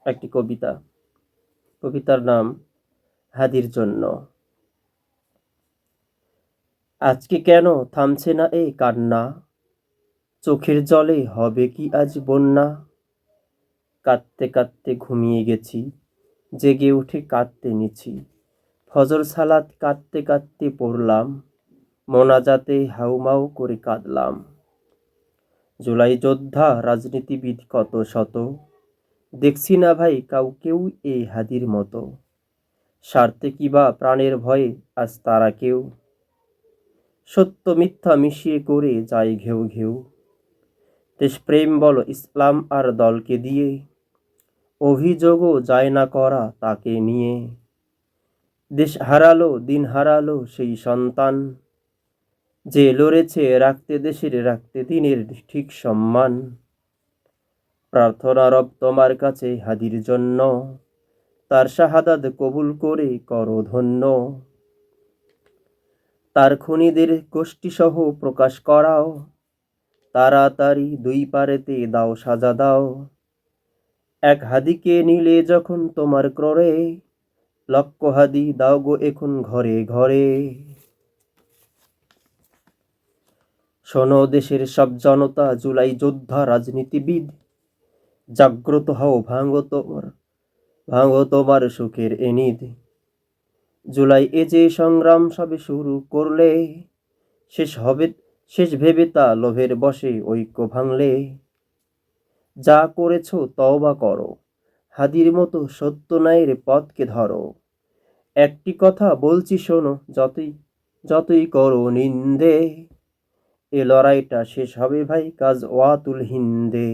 একটি কবিতা। কবিতার নাম হাদির জন্য। আজকে কেন থামছে না এই কান্না? চোখের জলে হবে কি আজ বন্যা? কাঁদতে কাঁদতে ঘুমিয়ে গেছি, জেগে উঠে কাঁদতে নিছি। ফজর সালাত কাঁদতে কাঁদতে পড়লাম, মোনাজাতে হাউমাউ করে কাঁদলাম। জুলাই যোদ্ধা রাজনীতিবিদ কত শত, দেখছি না ভাই কাউকেও এই হাদির মতো। স্বার্থে কিবা প্রাণের ভয়ে আজ তারা কেউ সত্য মিথ্যা মিশিয়ে করে যায় ঘেউ ঘেউ। দেশপ্রেম বলো ইসলাম আর দলকে দিয়ে, অভিযোগও যায় না করা তাকে নিয়ে। দেশ হারালো দিন হারালো সেই সন্তান, যে লড়েছে রাখতে দেশের রাখতে দিনের ঠিক সম্মান। প্রার্থনা রব তোমার কাছে হাদির জন্য, তার শাহাদাত কবুল করে করো ধন্য। তার খুনিদের গোষ্ঠীসহ প্রকাশ করাও, তাড়াতাড়ি দুই পারেতে দাও সাজা দাও। এক হাদিকে নিলে যখন তোমার ক্রোড়ে, লক্ষ হাদি দাও গো এখন ঘরে ঘরে। শোনো দেশের সব জনতা, জুলাই যোদ্ধা রাজনীতিবিদ, জাগ্রত হও ভাঙো তোমার সুখের এনিদ। জুলাই এ যে সংগ্রাম সবে শুরু করলে, শেষ ভেবে তা লোভের বশে ঐক্য ভাঙলে। যা করেছ তওবা করো, হাদির মতো সত্য ন্যায়ের পথকে ধরো। একটি কথা বলছি শোনো, যতই করো নিন্দে, এ লড়াইটা শেষ হবে ভাই গাজওয়াতুল হিন্দে।